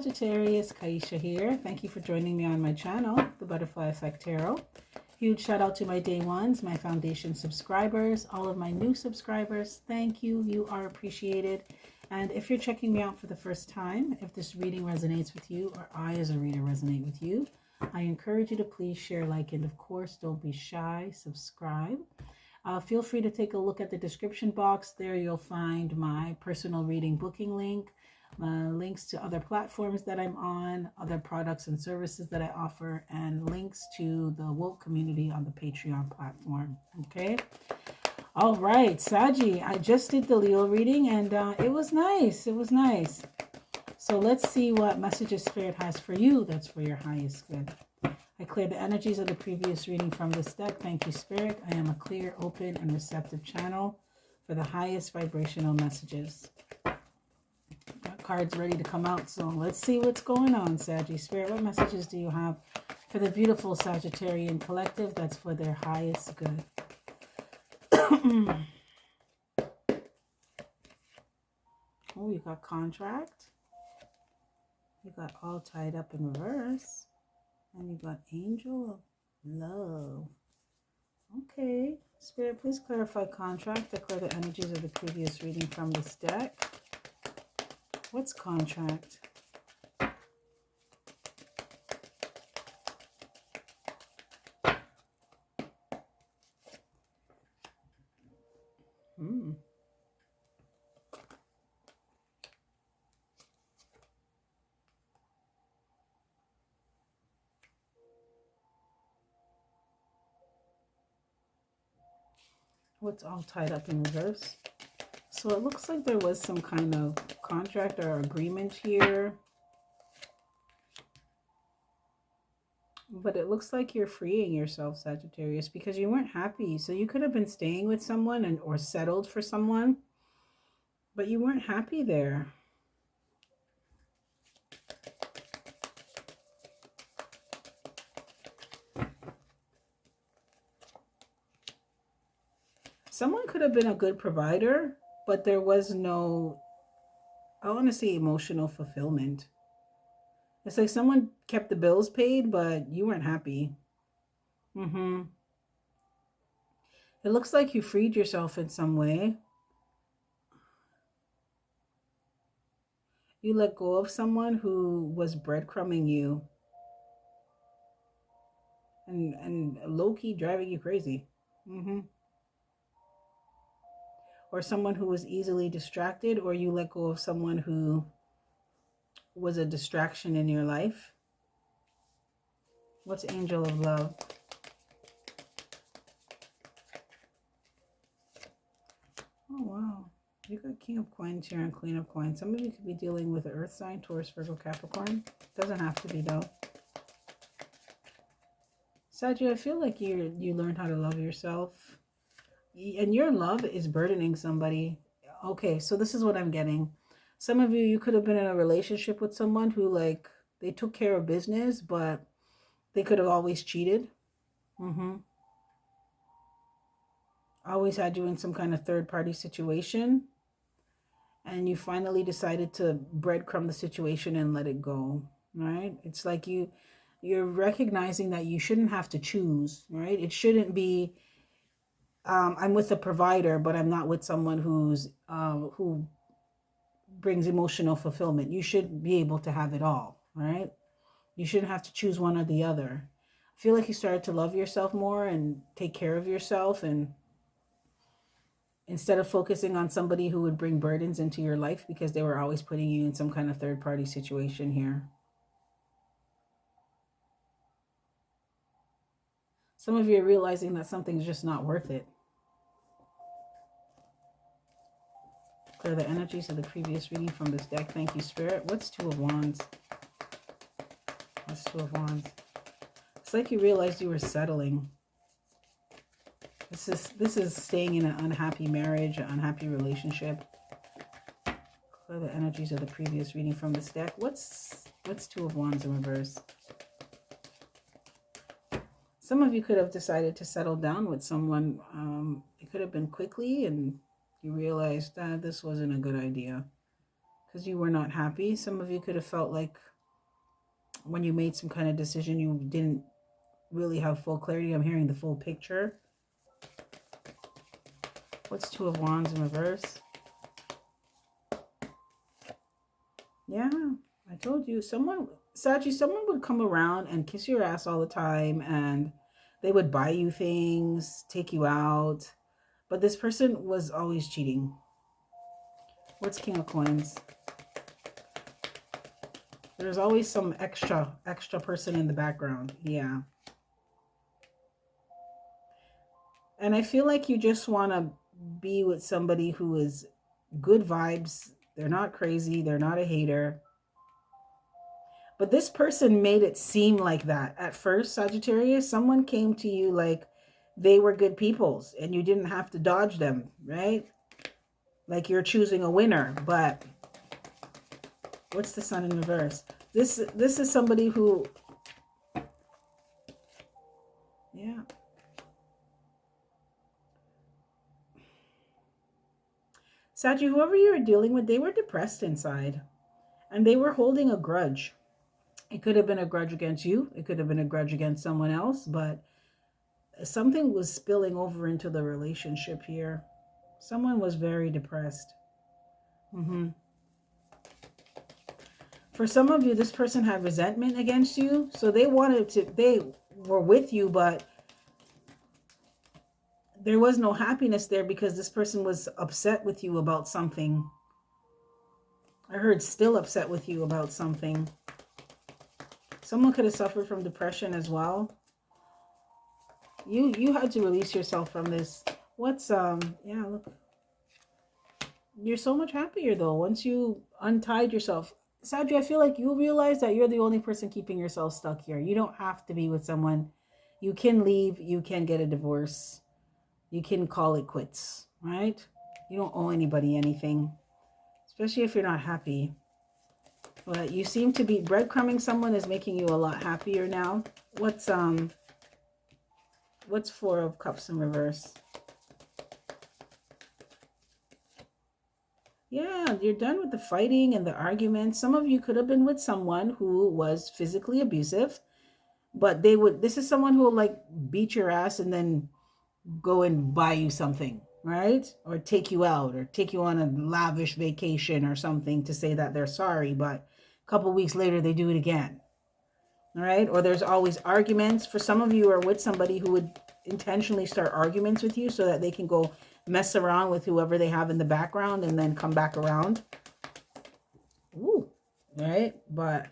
Sagittarius, Ki-esha here. Thank you for joining me on my channel, The Butterfly Effect Tarot. Huge shout out to my day ones, my foundation subscribers, all of my new subscribers. Thank you. You are appreciated. And if you're checking me out for the first time, if this reading resonates with you or I as a reader resonate with you, I encourage you to please share, like, and of course, don't be shy, subscribe. Feel free to take a look at the description box. There you'll find my personal reading booking link, links to other platforms that I'm on, other products and services that I offer, and links to the woke community on the Patreon platform. Okay. All right, Saggy, I just did the Leo reading and it was nice. It was nice. So let's see what messages Spirit has for you that's for your highest good. I cleared the energies of the previous reading from this deck. Thank you, Spirit. I am a clear, open, and receptive channel for the highest vibrational messages. Got cards ready to come out, so let's see what's going on, Saggy. Spirit, what messages do you have for the beautiful Sagittarian collective that's for their highest good? Oh, you got contract. You got all tied up in reverse. And you got angel of love. Okay. Spirit, please clarify contract. Declare the energies of the previous reading from this deck. What's contract? What's all tied up in reverse? So it looks like there was some kind of contract or agreement here. But it looks like you're freeing yourself, Sagittarius, because you weren't happy. So you could have been staying with someone or settled for someone, but you weren't happy there. Someone could have been a good provider, but there was no, I want to say, emotional fulfillment. It's like someone kept the bills paid, but you weren't happy. It looks like you freed yourself in some way. You let go of someone who was breadcrumbing you and low-key driving you crazy. Or someone who was easily distracted, or you let go of someone who was a distraction in your life. What's angel of love? Oh, wow. You got King of Coins here and Queen of Coins. Some of you could be dealing with the Earth sign, Taurus, Virgo, Capricorn. Doesn't have to be, though. Saggy, I feel like you learned how to love yourself. And your love is burdening somebody. Okay, so this is what I'm getting. Some of you could have been in a relationship with someone who, like, they took care of business, but they could have always cheated. Always had you in some kind of third-party situation. And you finally decided to breadcrumb the situation and let it go, right? It's like you're recognizing that you shouldn't have to choose, right? It shouldn't be, I'm with a provider, but I'm not with someone who brings emotional fulfillment. You should be able to have it all, right? You shouldn't have to choose one or the other. I feel like you started to love yourself more and take care of yourself, and instead of focusing on somebody who would bring burdens into your life because they were always putting you in some kind of third-party situation here. Some of you are realizing that something's just not worth it. Clear the energies of the previous reading from this deck. Thank you, Spirit. What's Two of Wands? What's Two of Wands? It's like you realized you were settling. This is staying in an unhappy marriage, an unhappy relationship. Clear the energies of the previous reading from this deck. What's Two of Wands in reverse? Some of you could have decided to settle down with someone. It could have been quickly, and you realized that this wasn't a good idea. because you were not happy. Some of you could have felt like when you made some kind of decision, you didn't really have full clarity. I'm hearing the full picture. What's Two of Wands in reverse? Yeah, I told you. Someone, Sachi, someone would come around and kiss your ass all the time, and they would buy you things, take you out. But this person was always cheating. What's King of Coins? There's always some extra person in the background. Yeah. And I feel like you just want to be with somebody who is good vibes. They're not crazy. They're not a hater. But this person made it seem like that. At first, Sagittarius, someone came to you like they were good peoples and you didn't have to dodge them, right? Like you're choosing a winner. But what's the Sun in reverse? This is somebody who, yeah. Sagi, whoever you were dealing with, they were depressed inside and they were holding a grudge. It could have been a grudge against you. It could have been a grudge against someone else, but something was spilling over into the relationship here. Someone was very depressed. For some of you, this person had resentment against you. So they were with you, but there was no happiness there because this person was upset with you about something. I heard still upset with you about something. Someone could have suffered from depression as well. You had to release yourself from this. What's yeah, look. You're so much happier though once you untied yourself. Sadri, I feel like you realize that you're the only person keeping yourself stuck here. You don't have to be with someone. You can leave, you can get a divorce. You can call it quits, right? You don't owe anybody anything, especially if you're not happy. But you seem to be breadcrumbing someone is making you a lot happier now. What's Four of Cups in reverse? Yeah, you're done with the fighting and the arguments. Some of you could have been with someone who was physically abusive, but this is someone who will like beat your ass and then go and buy you something, right? Or take you out or take you on a lavish vacation or something to say that they're sorry, but a couple weeks later they do it again. All right? Or there's always arguments. For some of you are with somebody who would intentionally start arguments with you so that they can go mess around with whoever they have in the background and then come back around. Ooh, right? But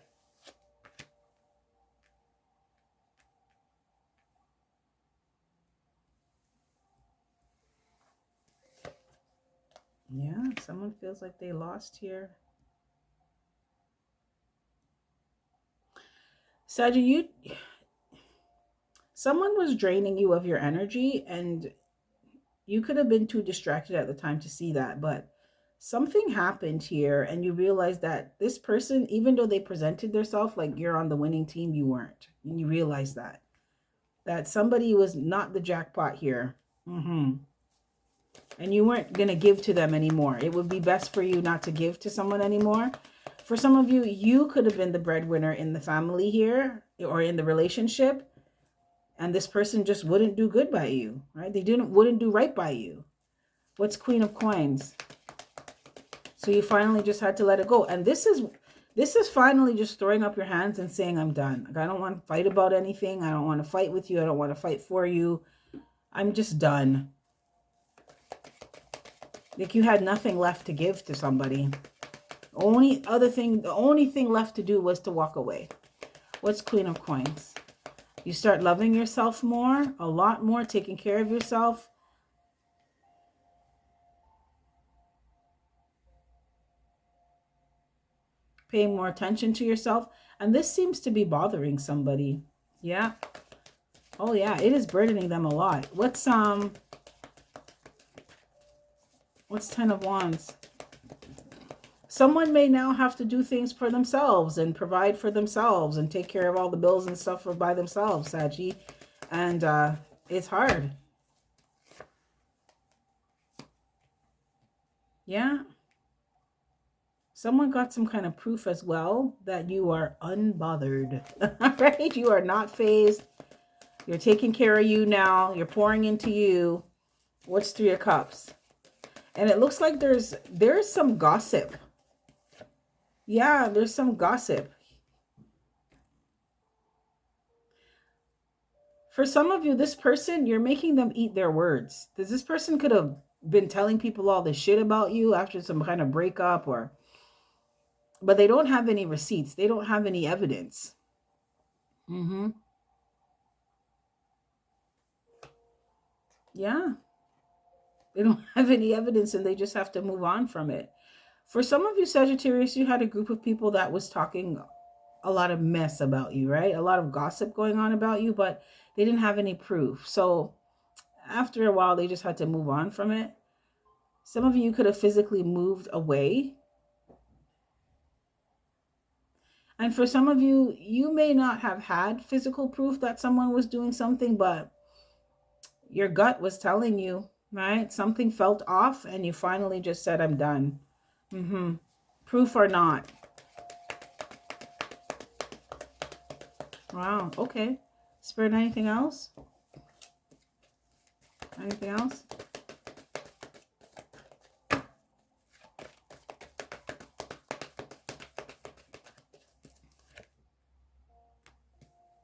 yeah, someone feels like they lost here. Saji, someone was draining you of your energy and you could have been too distracted at the time to see that, but something happened here and you realized that this person, even though they presented themselves like you're on the winning team, you weren't. And you realize that somebody was not the jackpot here. And you weren't going to give to them anymore. It would be best for you not to give to someone anymore. For some of you, you could have been the breadwinner in the family here or in the relationship. And this person just wouldn't do good by you, right? They wouldn't do right by you. What's Queen of Coins? So you finally just had to let it go. And this is finally just throwing up your hands and saying, I'm done. Like, I don't want to fight about anything. I don't want to fight with you. I don't want to fight for you. I'm just done. Like you had nothing left to give to somebody. The only thing left to do was to walk away. What's Queen of Coins? You start loving yourself more, a lot more, taking care of yourself. Paying more attention to yourself. And this seems to be bothering somebody. Yeah. Oh yeah, it is burdening them a lot. What's Ten of Wands? Someone may now have to do things for themselves and provide for themselves and take care of all the bills and stuff by themselves, Saji. And it's hard. Yeah. Someone got some kind of proof as well that you are unbothered, right? You are not phased. You're taking care of you now. You're pouring into you. What's Three of Cups? And it looks like there's some gossip. Yeah, there's some gossip. For some of you, this person, you're making them eat their words. This person could have been telling people all this shit about you after some kind of breakup, but they don't have any receipts. They don't have any evidence. Yeah. They don't have any evidence and they just have to move on from it. For some of you, Sagittarius, you had a group of people that was talking a lot of mess about you, right? A lot of gossip going on about you, but they didn't have any proof. So after a while, they just had to move on from it. Some of you could have physically moved away. And for some of you, you may not have had physical proof that someone was doing something, but your gut was telling you, right? Something felt off and you finally just said, I'm done. Proof or not. Wow. Okay. Spirit, anything else? Anything else?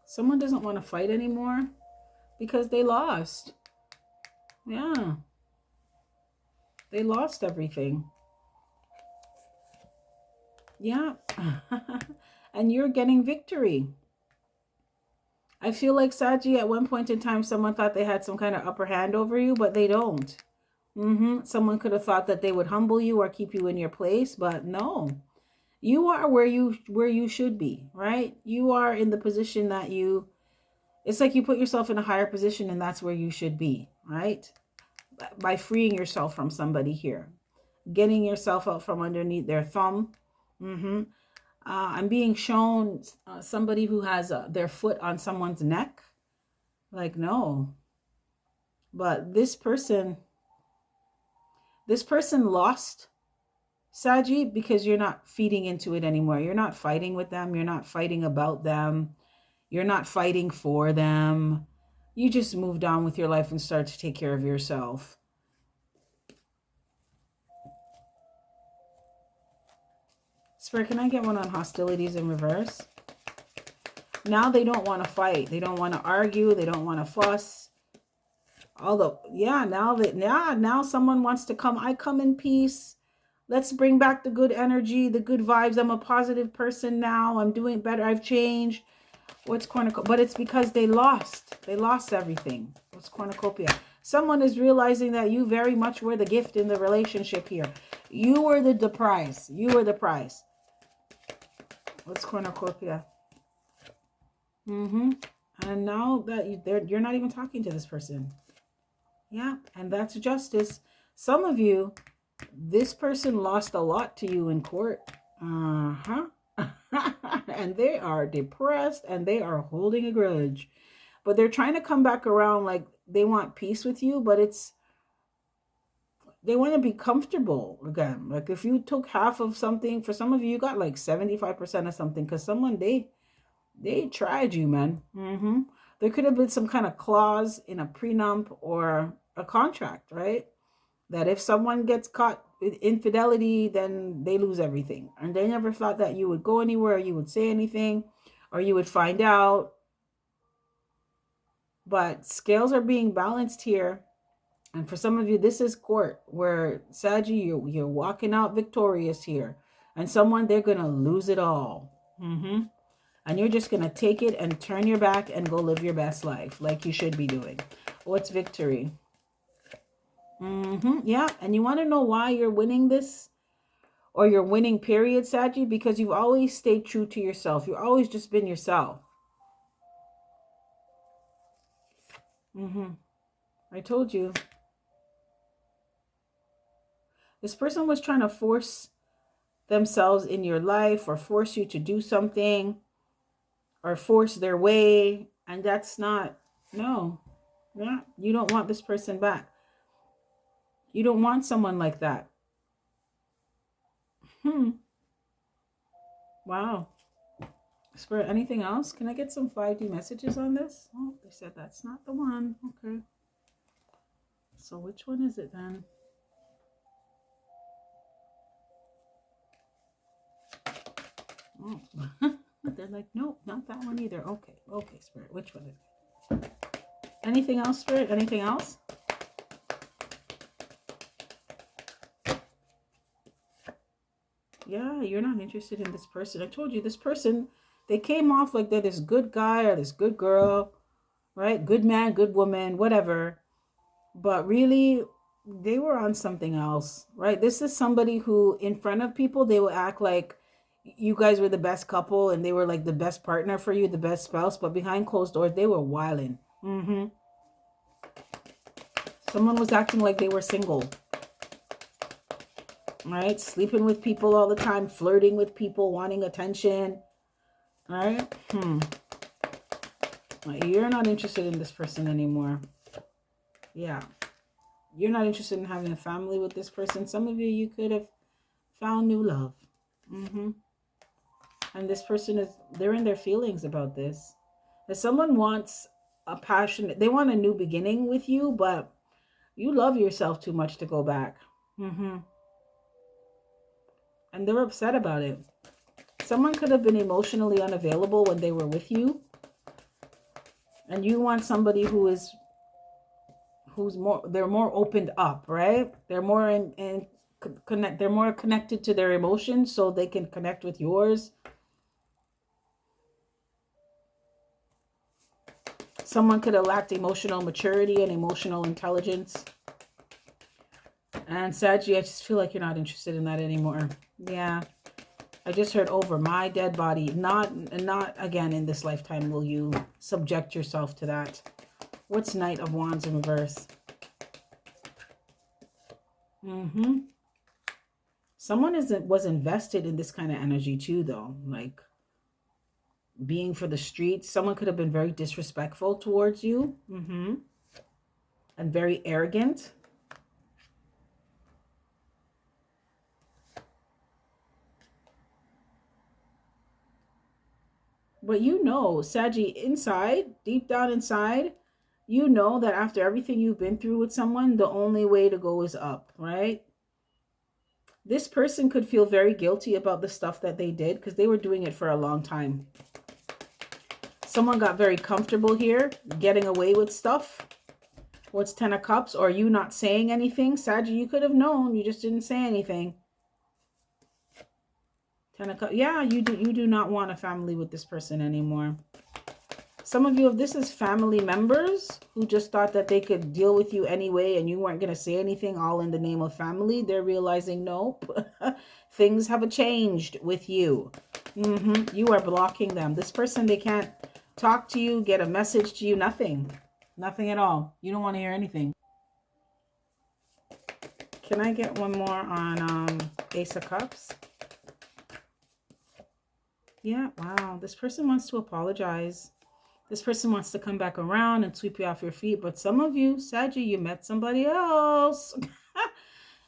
Someone doesn't want to fight anymore because they lost. Yeah. They lost everything. Yeah. And you're getting victory. I feel like, Saji, at one point in time, someone thought they had some kind of upper hand over you, but they don't. Someone could have thought that they would humble you or keep you in your place, but no. You are where you should be, right? You are in the position that it's like you put yourself in a higher position and that's where you should be, right? By freeing yourself from somebody here, getting yourself out from underneath their thumb. I'm being shown somebody who has their foot on someone's neck. Like, no. But this person lost, Saji, because you're not feeding into it anymore. You're not fighting with them. You're not fighting about them. You're not fighting for them. You just moved on with your life and started to take care of yourself. Spirit, can I get one on hostilities in reverse? Now they don't want to fight. They don't want to argue. They don't want to fuss. Although, yeah, now someone wants to come. I come in peace. Let's bring back the good energy, the good vibes. I'm a positive person now. I'm doing better. I've changed. What's cornucopia? But it's because they lost. They lost everything. What's cornucopia? Someone is realizing that you very much were the gift in the relationship here. You were the prize. You were the prize. What's cornucopia? And now that you're not even talking to this person. Yeah, and that's justice. Some of you, this person lost a lot to you in court. And they are depressed and they are holding a grudge. But they're trying to come back around, like they want peace with you, but they want to be comfortable again. Like if you took half of something, for some of you, you got like 75% of something because someone, they tried you, man. There could have been some kind of clause in a prenup or a contract, right? That if someone gets caught with infidelity, then they lose everything. And they never thought that you would go anywhere, or you would say anything, or you would find out. But scales are being balanced here. And for some of you, this is court where, Saggy, you're walking out victorious here. And someone, they're going to lose it all. And you're just going to take it and turn your back and go live your best life like you should be doing. What's victory? Yeah. And you want to know why you're winning this? Or you're winning, period, Saggy? Because you've always stayed true to yourself. You've always just been yourself. I told you. This person was trying to force themselves in your life or force you to do something or force their way. And that's not, no. Yeah, you don't want this person back. You don't want someone like that. Wow. Spirit, anything else? Can I get some 5D messages on this? Oh, they said that's not the one. Okay. So which one is it then? Oh. They're like, nope, not that one either. Okay. Okay, Spirit. Which one is it? Anything else, Spirit? Anything else? Yeah, you're not interested in this person. I told you, this person, they came off like they're this good guy or this good girl, right? Good man, good woman, whatever. But really, they were on something else, right? This is somebody who, in front of people, they will act like you guys were the best couple and they were like the best partner for you, the best spouse. But behind closed doors, they were wilding. Someone was acting like they were single. Right? Sleeping with people all the time, flirting with people, wanting attention. Right? You're not interested in this person anymore. Yeah. You're not interested in having a family with this person. Some of you could have found new love. And this person they're in their feelings about this. If someone wants a passionate, they want a new beginning with you, but you love yourself too much to go back. And they're upset about it. Someone could have been emotionally unavailable when they were with you. And you want somebody who's they're more opened up, right? They're more they're more connected to their emotions so they can connect with yours. Someone could have lacked emotional maturity and emotional intelligence. And Saggy, I just feel like you're not interested in that anymore. Yeah. I just heard over my dead body. Not again in this lifetime will you subject yourself to that. What's Knight of Wands in reverse? Someone was invested in this kind of energy too, though. Like being for the streets. Someone could have been very disrespectful towards you. And very arrogant. But you know, Saggy, inside, deep down inside, you know that after everything you've been through with someone, the only way to go is up, right? This person could feel very guilty about the stuff that they did because they were doing it for a long time. Someone got very comfortable here, getting away with stuff. What's 10 of Cups? Or you not saying anything? Saggy, you could have known. You just didn't say anything. 10 of Cups. Yeah, you do not want a family with this person anymore. Some of you, if this is family members who just thought that they could deal with you anyway and you weren't going to say anything all in the name of family, they're realizing, nope, things have changed with you. You are blocking them. This person, they can't talk to you, get a message to you, nothing. Nothing at all. You don't want to hear anything. Can I get one more on Ace of Cups? Yeah, wow. This person wants to apologize. This person wants to come back around and sweep you off your feet. But some of you, Saggy, you met somebody else.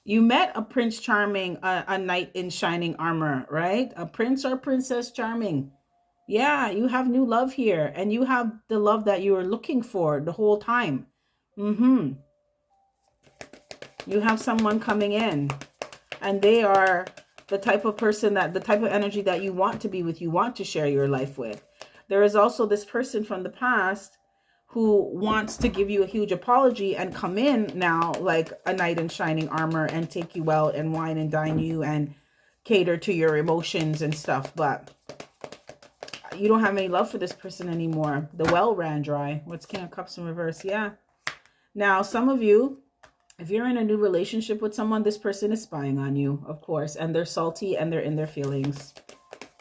You met a Prince Charming, a knight in shining armor, right? A prince or princess charming. Yeah, you have new love here. And you have the love that you were looking for the whole time. You have someone coming in. And they are the type of person the type of energy that you want to be with, you want to share your life with. There is also this person from the past who wants to give you a huge apology and come in now like a knight in shining armor and take you out and wine and dine you and cater to your emotions and stuff. But you don't have any love for this person anymore. The well ran dry. What's King of Cups in reverse? Yeah. Now, some of you, if you're in a new relationship with someone, this person is spying on you, of course. And they're salty and they're in their feelings.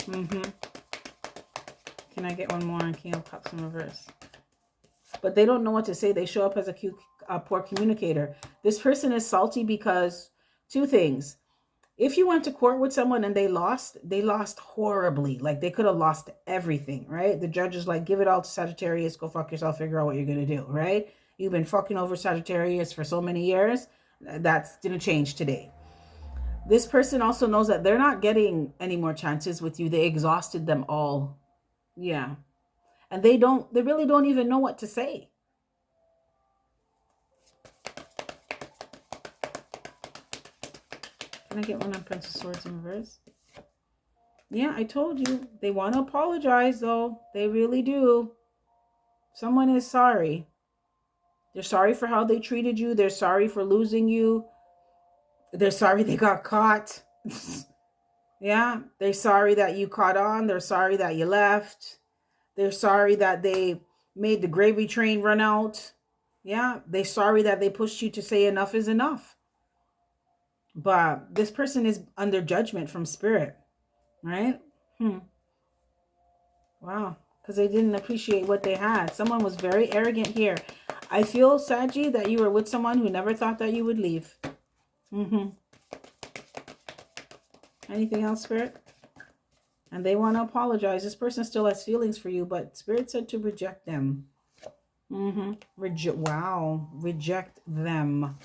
Can I get one more on King of Cups in reverse? But they don't know what to say. They show up as a poor communicator. This person is salty because two things. If you went to court with someone and they lost horribly. Like they could have lost everything, right? The judge is like, give it all to Sagittarius. Go fuck yourself. Figure out what you're going to do, right? You've been fucking over Sagittarius for so many years. That's going to change today. This person also knows that they're not getting any more chances with you. They exhausted them all. Yeah. And they really don't even know what to say. Can I get one on Prince of Swords in reverse? Yeah, I told you. They want to apologize, though. They really do. Someone is sorry. They're sorry for how they treated you. They're sorry for losing you. They're sorry they got caught. Yeah, they're sorry that you caught on. They're sorry that you left. They're sorry that they made the gravy train run out. Yeah, they're sorry that they pushed you to say enough is enough. But this person is under judgment from spirit, right? Wow, because they didn't appreciate what they had. Someone was very arrogant here. I feel, Saggy, that you were with someone who never thought that you would leave. Anything else, Spirit? And they want to apologize. This person still has feelings for you, but Spirit said to reject them. Wow. Reject them.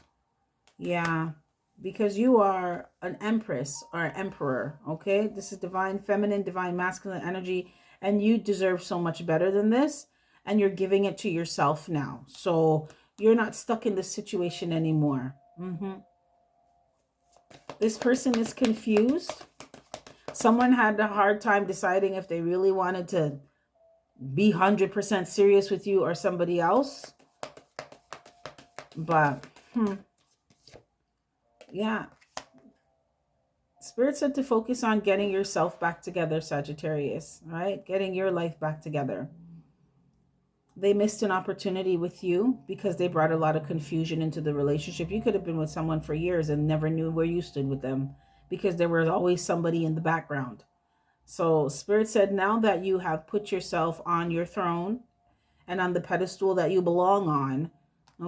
Yeah. Because you are an empress or an emperor, okay? This is divine feminine, divine masculine energy, and you deserve so much better than this, and you're giving it to yourself now. So you're not stuck in this situation anymore. This person is confused. Someone had a hard time deciding if they really wanted to be 100% serious with you or somebody else. But, yeah. Spirit said to focus on getting yourself back together, Sagittarius, right? Getting your life back together. They missed an opportunity with you because they brought a lot of confusion into the relationship. You could have been with someone for years and never knew where you stood with them because there was always somebody in the background. So Spirit said, now that you have put yourself on your throne and on the pedestal that you belong on,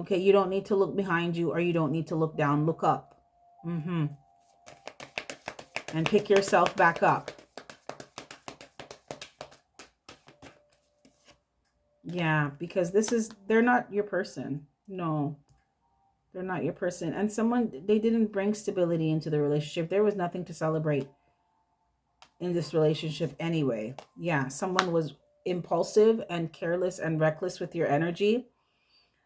okay, you don't need to look behind you or you don't need to look down. Look up. And pick yourself back up. Yeah, because they're not your person. No, they're not your person. And they didn't bring stability into the relationship. There was nothing to celebrate in this relationship anyway. Yeah, someone was impulsive and careless and reckless with your energy.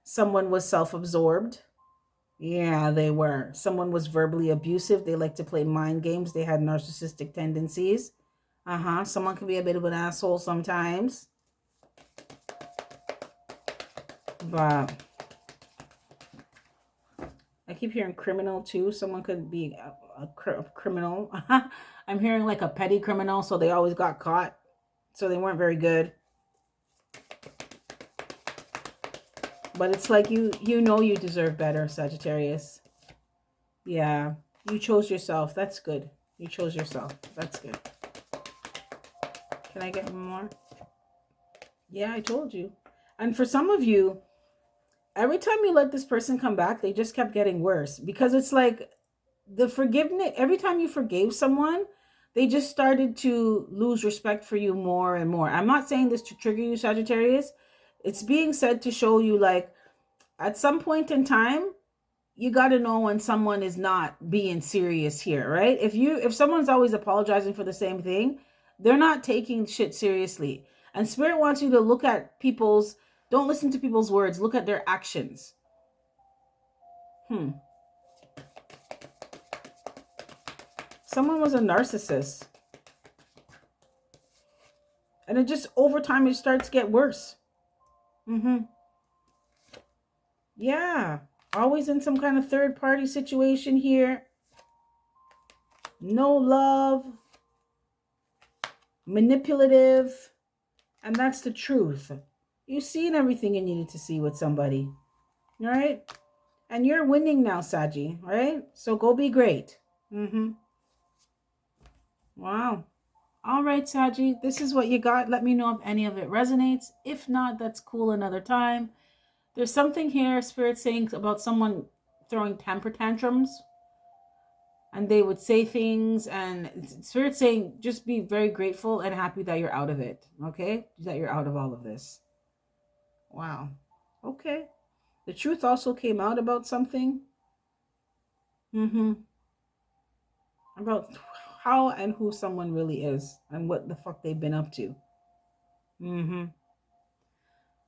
Someone was self-absorbed. Yeah, they were. Someone was verbally abusive. They like to play mind games. They had narcissistic tendencies. Someone can be a bit of an asshole sometimes. But I keep hearing criminal too. Someone could be a criminal. I'm hearing like a petty criminal, so they always got caught. So they weren't very good. But it's like you know you deserve better, Sagittarius. Yeah, you chose yourself. That's good. You chose yourself. That's good. Can I get one more? Yeah, I told you. And for some of you, every time you let this person come back, they just kept getting worse. Because it's like the forgiveness, every time you forgave someone, they just started to lose respect for you more and more. I'm not saying this to trigger you, Sagittarius. It's being said to show you, like, at some point in time, you got to know when someone is not being serious here, right? If someone's always apologizing for the same thing, they're not taking shit seriously. And Spirit wants you to look at don't listen to people's words, look at their actions. Someone was a narcissist. And it just, over time, it starts to get worse. Yeah. Always in some kind of third-party situation here. No love. Manipulative. And that's the truth. You've seen everything you needed to see with somebody. All right? And you're winning now, Saggy. Right? So go be great. Wow. All right, Saggy. This is what you got. Let me know if any of it resonates. If not, that's cool another time. There's something here, Spirit saying about someone throwing temper tantrums. And they would say things, and Spirit saying just be very grateful and happy that you're out of it. Okay? That you're out of all of this. Wow. Okay. The truth also came out about something. about how and who someone really is and what the fuck they've been up to.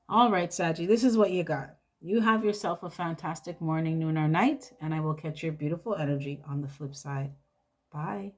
All right, Saggy, this is what you got. You have yourself a fantastic morning, noon, or night, and I will catch your beautiful energy on the flip side. Bye.